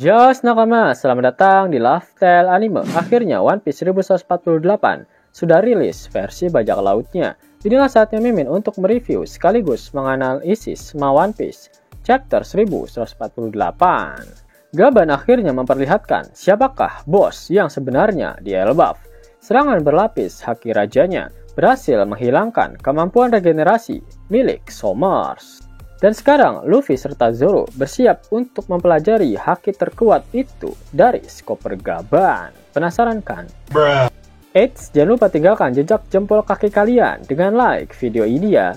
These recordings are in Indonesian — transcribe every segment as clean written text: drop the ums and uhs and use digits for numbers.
Jos nakama, selamat datang di Lifestyle Anime. Akhirnya One Piece 1148 sudah rilis versi bajak lautnya. Inilah saatnya Mimin untuk mereview sekaligus menganalisis One Piece chapter 1148. Gaban akhirnya memperlihatkan siapakah bos yang sebenarnya di Elbaf. Serangan berlapis haki rajanya berhasil menghilangkan kemampuan regenerasi milik Sommers. Dan sekarang Luffy serta Zoro bersiap untuk mempelajari haki terkuat itu dari Chopper Gaban. Penasaran kan? Eits, jangan lupa tinggalkan jejak jempol kaki kalian dengan like video ini ya.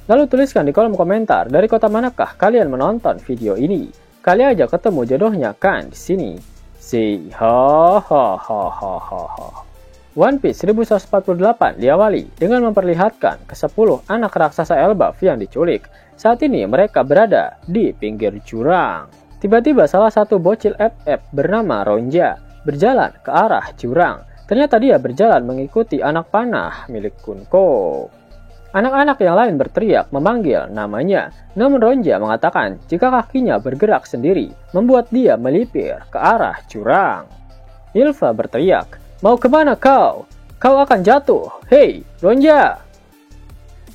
Lalu tuliskan di kolom komentar dari kota manakah kalian menonton video ini. Kali aja ketemu jodohnya kan di sini. Say ho ho ho ho ho ho. One Piece 1148 diawali dengan memperlihatkan ke-10 anak raksasa Elbaf yang diculik. Saat ini mereka berada di pinggir jurang. Tiba-tiba salah satu bocil FF bernama Ronja berjalan ke arah jurang. Ternyata dia berjalan mengikuti anak panah milik Kunko. Anak-anak yang lain berteriak memanggil namanya. Namun Ronja mengatakan jika kakinya bergerak sendiri membuat dia melipir ke arah jurang. Ilva berteriak, "Mau kemana kau? Kau akan jatuh. Hei, Ronja!"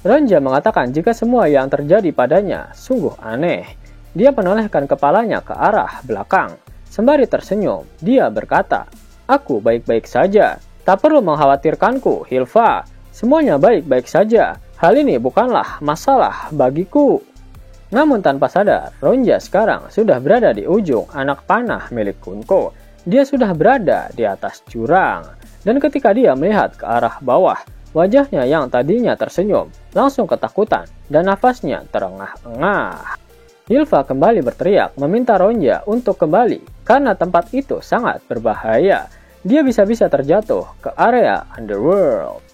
Ronja mengatakan jika semua yang terjadi padanya sungguh aneh. Dia menolehkan kepalanya ke arah belakang. Sembari tersenyum, dia berkata, "Aku baik-baik saja. Tak perlu mengkhawatirkanku, Hilva. Semuanya baik-baik saja. Hal ini bukanlah masalah bagiku." Namun tanpa sadar, Ronja sekarang sudah berada di ujung anak panah milik Kunko. Dia sudah berada di atas jurang. Dan ketika dia melihat ke arah bawah, wajahnya yang tadinya tersenyum langsung ketakutan dan nafasnya terengah-engah. Hilva kembali berteriak meminta Ronja untuk kembali karena tempat itu sangat berbahaya. Dia bisa-bisa terjatuh ke area Underworld.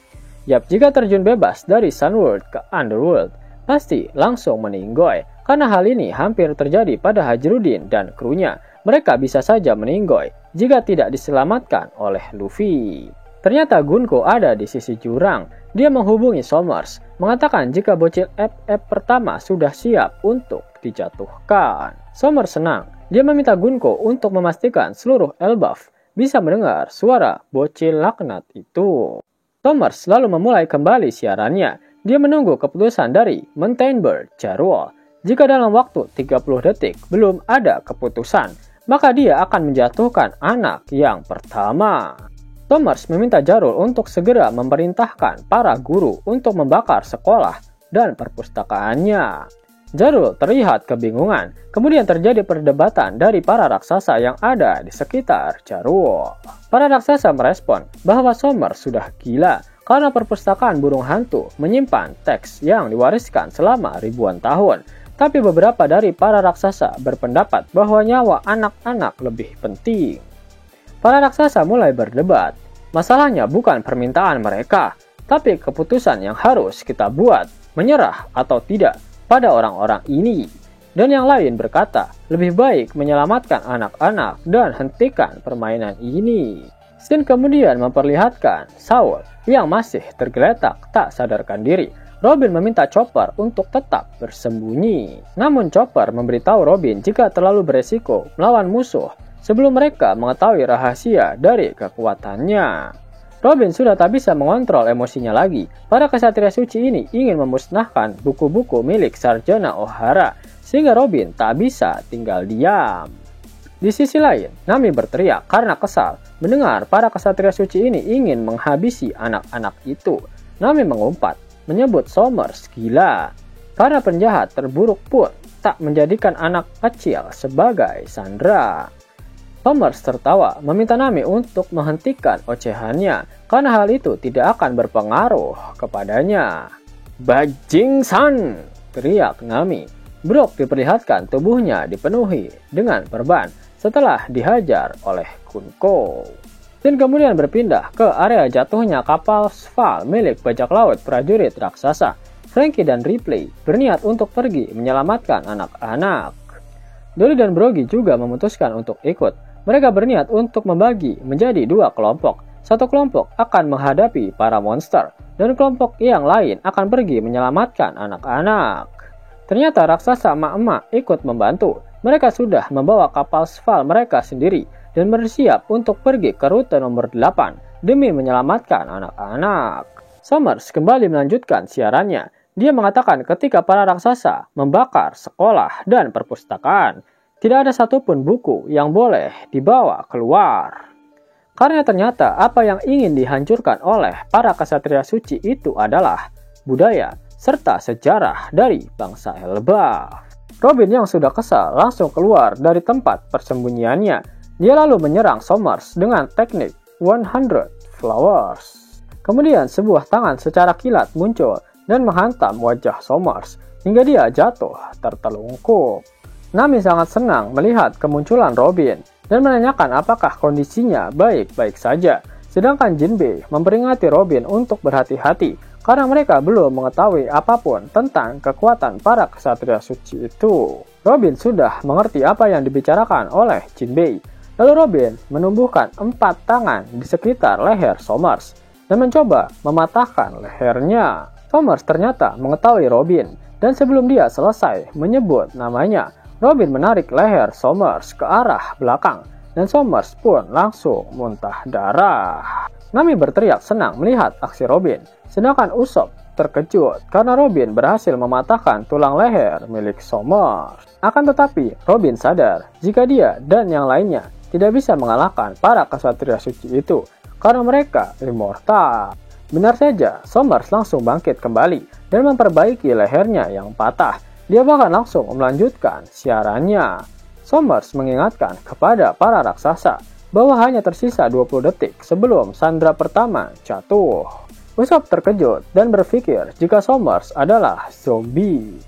Yap, jika terjun bebas dari Sunworld ke Underworld, pasti langsung meninggoy. Karena hal ini hampir terjadi pada Hajrudin dan krunya. Mereka bisa saja meninggoy jika tidak diselamatkan oleh Luffy. Ternyata Gunko ada di sisi jurang. Dia menghubungi Sommers, mengatakan jika bocil FF pertama sudah siap untuk dijatuhkan. Sommers senang. Dia meminta Gunko untuk memastikan seluruh Elbaf bisa mendengar suara bocil laknat itu. Sommers lalu memulai kembali siarannya. Dia menunggu keputusan dari Mountain Bird Jarwal. Jika dalam waktu 30 detik belum ada keputusan, maka dia akan menjatuhkan anak yang pertama. Sommers meminta Jarul untuk segera memerintahkan para guru untuk membakar sekolah dan perpustakaannya. Jarul terlihat kebingungan, kemudian terjadi perdebatan dari para raksasa yang ada di sekitar Jarul. Para raksasa merespon bahwa Sommers sudah gila karena perpustakaan burung hantu menyimpan teks yang diwariskan selama ribuan tahun. Tapi beberapa dari para raksasa berpendapat bahwa nyawa anak-anak lebih penting. Para raksasa mulai berdebat. Masalahnya bukan permintaan mereka, tapi keputusan yang harus kita buat, menyerah atau tidak pada orang-orang ini. Dan yang lain berkata, lebih baik menyelamatkan anak-anak dan hentikan permainan ini. Scene kemudian memperlihatkan Saul yang masih tergeletak tak sadarkan diri. Robin meminta Chopper untuk tetap bersembunyi. Namun Chopper memberitahu Robin jika terlalu beresiko melawan musuh sebelum mereka mengetahui rahasia dari kekuatannya. Robin sudah tak bisa mengontrol emosinya lagi. Para kesatria suci ini ingin memusnahkan buku-buku milik Sarjana O'Hara, sehingga Robin tak bisa tinggal diam. Di sisi lain, Nami berteriak karena kesal mendengar para kesatria suci ini ingin menghabisi anak-anak itu. Nami mengumpat, menyebut Sommers gila. Para penjahat terburuk pun tak menjadikan anak kecil sebagai sandera. Sommers tertawa meminta Nami untuk menghentikan ocehannya karena hal itu tidak akan berpengaruh kepadanya. "Bajing-san!" teriak Nami. Brook diperlihatkan tubuhnya dipenuhi dengan perban setelah dihajar oleh Kunko. Dan kemudian berpindah ke area jatuhnya kapal Sval milik bajak laut prajurit raksasa. Franky dan Ripley berniat untuk pergi menyelamatkan anak-anak. Dolly dan Brogy juga memutuskan untuk ikut. Mereka berniat untuk membagi menjadi dua kelompok. Satu kelompok akan menghadapi para monster, dan kelompok yang lain akan pergi menyelamatkan anak-anak. Ternyata raksasa emak-emak ikut membantu. Mereka sudah membawa kapal Sval mereka sendiri dan bersiap untuk pergi ke rute nomor 8 demi menyelamatkan anak-anak. Summers kembali melanjutkan siarannya. Dia mengatakan ketika para raksasa membakar sekolah dan perpustakaan, tidak ada satupun buku yang boleh dibawa keluar. Karena ternyata apa yang ingin dihancurkan oleh para kesatria suci itu adalah budaya serta sejarah dari bangsa Elbaf. Robin yang sudah kesal langsung keluar dari tempat persembunyiannya. Dia lalu menyerang Summers dengan teknik 100 Flowers. Kemudian sebuah tangan secara kilat muncul dan menghantam wajah Summers hingga dia jatuh tertelungkup. Nami sangat senang melihat kemunculan Robin dan menanyakan apakah kondisinya baik-baik saja. Sedangkan Jinbei memperingati Robin untuk berhati-hati karena mereka belum mengetahui apapun tentang kekuatan para kesatria suci itu. Robin sudah mengerti apa yang dibicarakan oleh Jinbei. Lalu Robin menumbuhkan 4 tangan di sekitar leher Summers dan mencoba mematahkan lehernya. Summers ternyata mengetahui Robin dan sebelum dia selesai menyebut namanya, Robin menarik leher Summers ke arah belakang dan Summers pun langsung muntah darah. Nami berteriak senang melihat aksi Robin, sedangkan Usopp terkejut karena Robin berhasil mematahkan tulang leher milik Summers. Akan tetapi, Robin sadar jika dia dan yang lainnya tidak bisa mengalahkan para kesatria suci itu karena mereka immortal. Benar saja, Summers langsung bangkit kembali dan memperbaiki lehernya yang patah. Dia bahkan langsung melanjutkan siarannya. Summers mengingatkan kepada para raksasa bahwa hanya tersisa 20 detik sebelum Sandra pertama jatuh. Usopp terkejut dan berpikir jika Summers adalah zombie.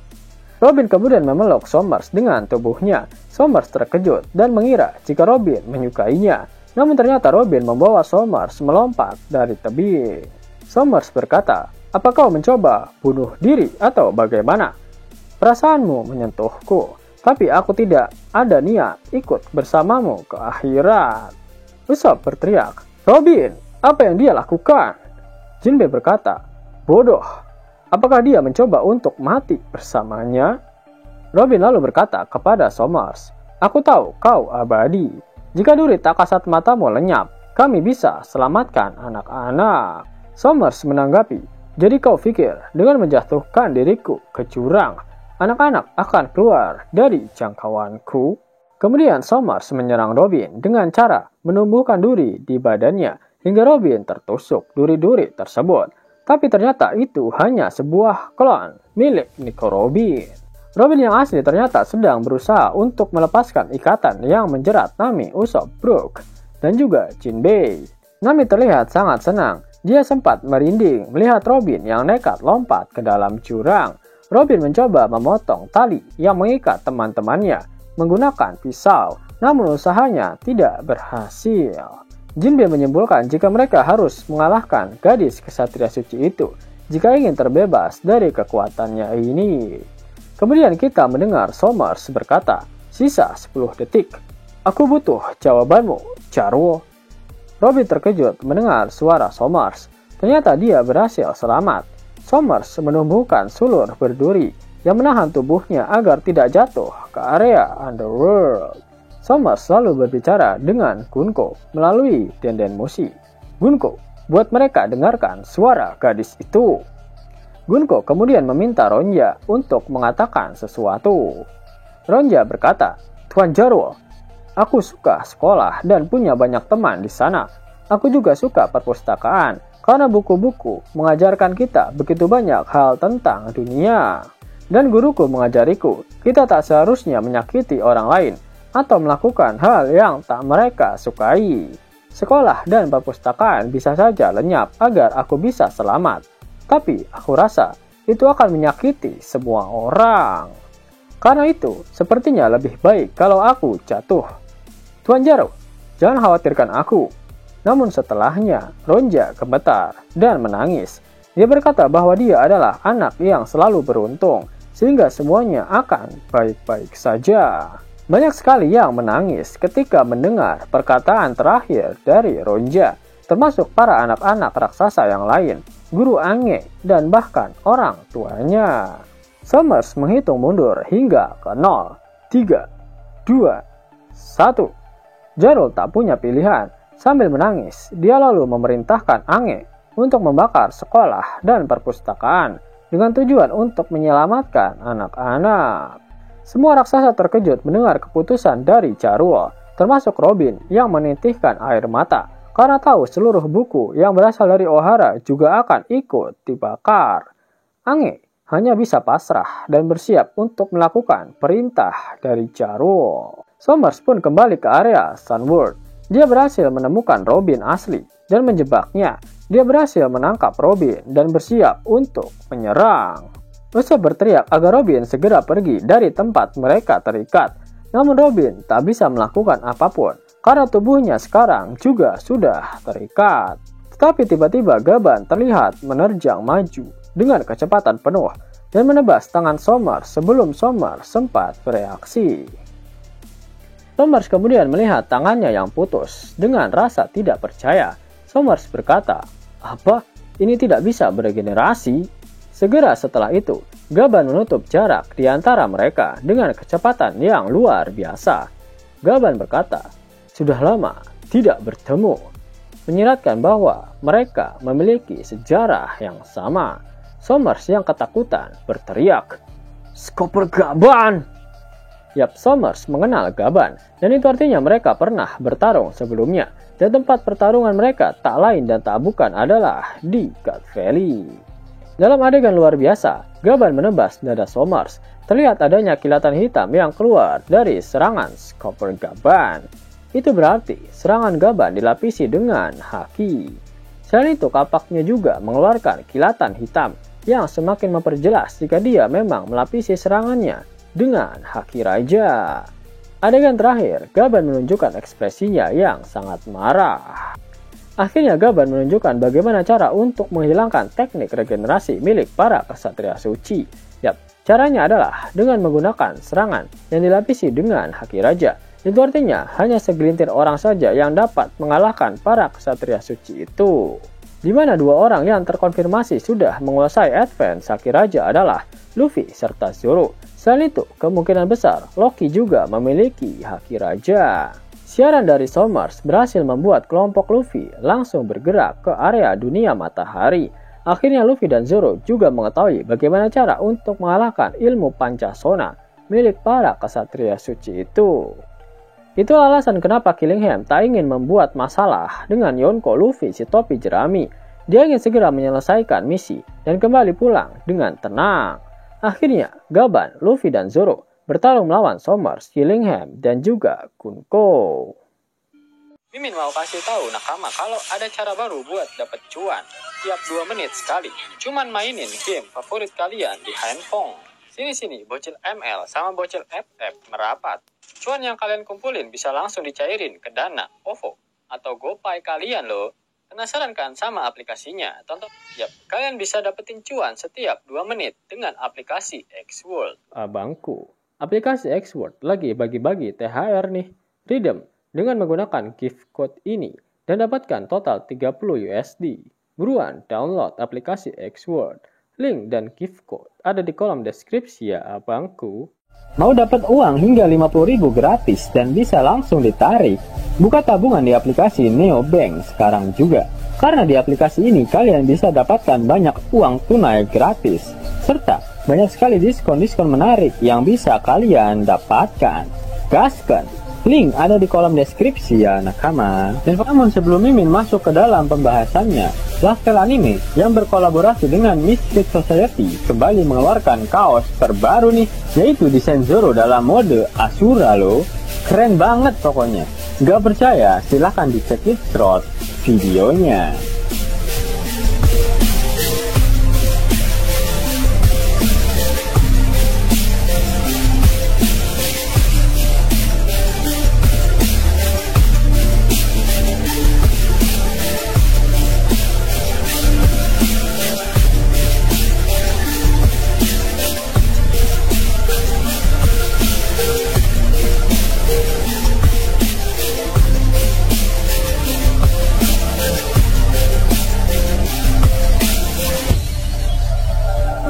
Robin kemudian memeluk Summers dengan tubuhnya. Summers terkejut dan mengira jika Robin menyukainya. Namun ternyata Robin membawa Summers melompat dari tebing. Summers berkata, "Apa kau mencoba bunuh diri atau bagaimana? Perasaanmu menyentuhku. Tapi aku tidak ada niat ikut bersamamu ke akhirat." Usopp berteriak, "Robin, apa yang dia lakukan?" Jinbei berkata, "Bodoh, apakah dia mencoba untuk mati bersamanya?" Robin lalu berkata kepada Summers, "Aku tahu kau abadi. Jika duri tak kasat matamu lenyap, kami bisa selamatkan anak-anak." Summers menanggapi, "Jadi kau pikir dengan menjatuhkan diriku ke jurang, anak-anak akan keluar dari jangkauanku?" Kemudian Summers menyerang Robin dengan cara menumbuhkan duri di badannya hingga Robin tertusuk duri-duri tersebut. Tapi ternyata itu hanya sebuah klon milik Nico Robin. Robin yang asli ternyata sedang berusaha untuk melepaskan ikatan yang menjerat Nami, Usopp, Brook, dan juga Jinbei. Nami terlihat sangat senang. Dia sempat merinding melihat Robin yang nekat lompat ke dalam jurang. Robin mencoba memotong tali yang mengikat teman-temannya menggunakan pisau, namun usahanya tidak berhasil. Jinbei menyimpulkan jika mereka harus mengalahkan gadis kesatria suci itu jika ingin terbebas dari kekuatannya ini. Kemudian kita mendengar Summers berkata, "Sisa 10 detik. Aku butuh jawabanmu, Jarwo." Robin terkejut mendengar suara Summers. Ternyata dia berhasil selamat. Summers menumbuhkan sulur berduri yang menahan tubuhnya agar tidak jatuh ke area underworld. Summers selalu berbicara dengan Gunko melalui Denden Mushi. "Gunko, buat mereka dengarkan suara gadis itu." Gunko kemudian meminta Ronja untuk mengatakan sesuatu. Ronja berkata, "Tuan Jarwo, aku suka sekolah dan punya banyak teman di sana. Aku juga suka perpustakaan karena buku-buku mengajarkan kita begitu banyak hal tentang dunia. Dan guruku mengajariku, kita tak seharusnya menyakiti orang lain atau melakukan hal yang tak mereka sukai. Sekolah dan perpustakaan bisa saja lenyap agar aku bisa selamat. Tapi aku rasa itu akan menyakiti semua orang. Karena itu, sepertinya lebih baik kalau aku jatuh. Tuan Jarwo, jangan khawatirkan aku." Namun setelahnya, Ronja gemetar dan menangis. Dia berkata bahwa dia adalah anak yang selalu beruntung, sehingga semuanya akan baik-baik saja. Banyak sekali yang menangis ketika mendengar perkataan terakhir dari Ronja, termasuk para anak-anak raksasa yang lain, guru Ange, dan bahkan orang tuanya. Summers menghitung mundur hingga ke 0, 3, 2, 1. Jarul tak punya pilihan. Sambil menangis, dia lalu memerintahkan Ange untuk membakar sekolah dan perpustakaan dengan tujuan untuk menyelamatkan anak-anak. Semua raksasa terkejut mendengar keputusan dari Jarul, termasuk Robin yang menitihkan air mata karena tahu seluruh buku yang berasal dari Ohara juga akan ikut dibakar. Ange hanya bisa pasrah dan bersiap untuk melakukan perintah dari Jarul. Somers pun kembali ke area Sunworld. Dia berhasil menemukan Robin asli dan menjebaknya. Dia berhasil menangkap Robin dan bersiap untuk menyerang. Lucia berteriak agar Robin segera pergi dari tempat mereka terikat. Namun Robin tak bisa melakukan apapun karena tubuhnya sekarang juga sudah terikat. Tetapi tiba-tiba Gaban terlihat menerjang maju dengan kecepatan penuh dan menebas tangan Somers sebelum Somers sempat bereaksi. Somers kemudian melihat tangannya yang putus dengan rasa tidak percaya. Somers berkata, "Apa? Ini tidak bisa beregenerasi?" Segera setelah itu, Gaban menutup jarak di antara mereka dengan kecepatan yang luar biasa. Gaban berkata, "Sudah lama tidak bertemu," menyiratkan bahwa mereka memiliki sejarah yang sama. Somers yang ketakutan berteriak, "Skopper Gaban!" Yap, Somers mengenal Gaban, dan itu artinya mereka pernah bertarung sebelumnya, dan tempat pertarungan mereka tak lain dan tak bukan adalah di God Valley. Dalam adegan luar biasa, Gaban menebas dada Somers. Terlihat adanya kilatan hitam yang keluar dari serangan Skopper Gaban. Itu berarti serangan Gaban dilapisi dengan haki. Selain itu, kapaknya juga mengeluarkan kilatan hitam yang semakin memperjelas jika dia memang melapisi serangannya dengan haki raja. Adegan terakhir, Gaban menunjukkan ekspresinya yang sangat marah. Akhirnya Gaban menunjukkan bagaimana cara untuk menghilangkan teknik regenerasi milik para kesatria suci. Yap, caranya adalah dengan menggunakan serangan yang dilapisi dengan haki raja. Itu artinya hanya segelintir orang saja yang dapat mengalahkan para kesatria suci itu. Di mana dua orang yang terkonfirmasi sudah menguasai advance haki raja adalah Luffy serta Zoro. Selain itu, kemungkinan besar Loki juga memiliki haki raja. Siaran dari Somers berhasil membuat kelompok Luffy langsung bergerak ke area dunia matahari. Akhirnya Luffy dan Zoro juga mengetahui bagaimana cara untuk mengalahkan ilmu Pancasona milik para kesatria suci itu. Itulah alasan kenapa Killingham tak ingin membuat masalah dengan Yonko Luffy si topi jerami. Dia ingin segera menyelesaikan misi dan kembali pulang dengan tenang. Akhirnya, Gaban, Luffy, dan Zoro bertarung melawan Somers, Killingham, dan juga Kunko. Mimin mau kasih tahu nakama kalau ada cara baru buat dapet cuan tiap 2 menit sekali. Cuman mainin game favorit kalian di handphone. Sini-sini, bocil ML sama bocil FF merapat. Cuan yang kalian kumpulin bisa langsung dicairin ke Dana, OVO, atau GoPay kalian loh. Penasaran kan sama aplikasinya? Tonton. Yap, kalian bisa dapetin cuan setiap 2 menit dengan aplikasi X-World. Abangku, aplikasi X-World lagi bagi-bagi THR nih. Redeem dengan menggunakan gift code ini dan dapatkan total 30 USD. Buruan download aplikasi X-World. Link dan gift code ada di kolom deskripsi ya abangku. Mau dapat uang hingga 50.000 gratis dan bisa langsung ditarik? Buka tabungan di aplikasi Neobank sekarang juga. Karena di aplikasi ini kalian bisa dapatkan banyak uang tunai gratis. Serta banyak sekali diskon-diskon menarik yang bisa kalian dapatkan. Gaskan! Link ada di kolom deskripsi ya nakama. Dan namun sebelum Mimin masuk ke dalam pembahasannya, Lifestyle Anime yang berkolaborasi dengan Mystic Society kembali mengeluarkan kaos terbaru nih, yaitu desain Zoro dalam mode Asura loh. Keren banget pokoknya. Gak percaya? Silahkan dicek short videonya.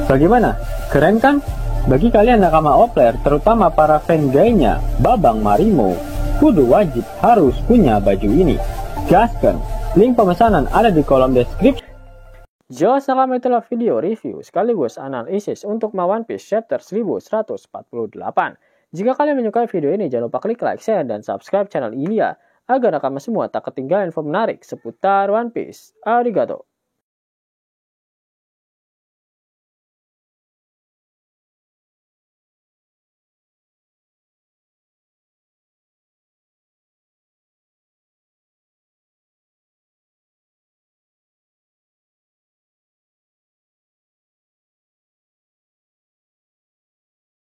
Bagaimana? Keren kan? Bagi kalian nakama Opler, terutama para fan gayanya Babang Marimo, kudu wajib harus punya baju ini. Gaskan, link pemesanan ada di kolom deskripsi. Jo, selama itulah video review sekaligus analisis untuk One Piece chapter 1148. Jika kalian menyukai video ini, jangan lupa klik like, share, dan subscribe channel ini ya, agar nakama semua tak ketinggalan info menarik seputar One Piece. Arigato.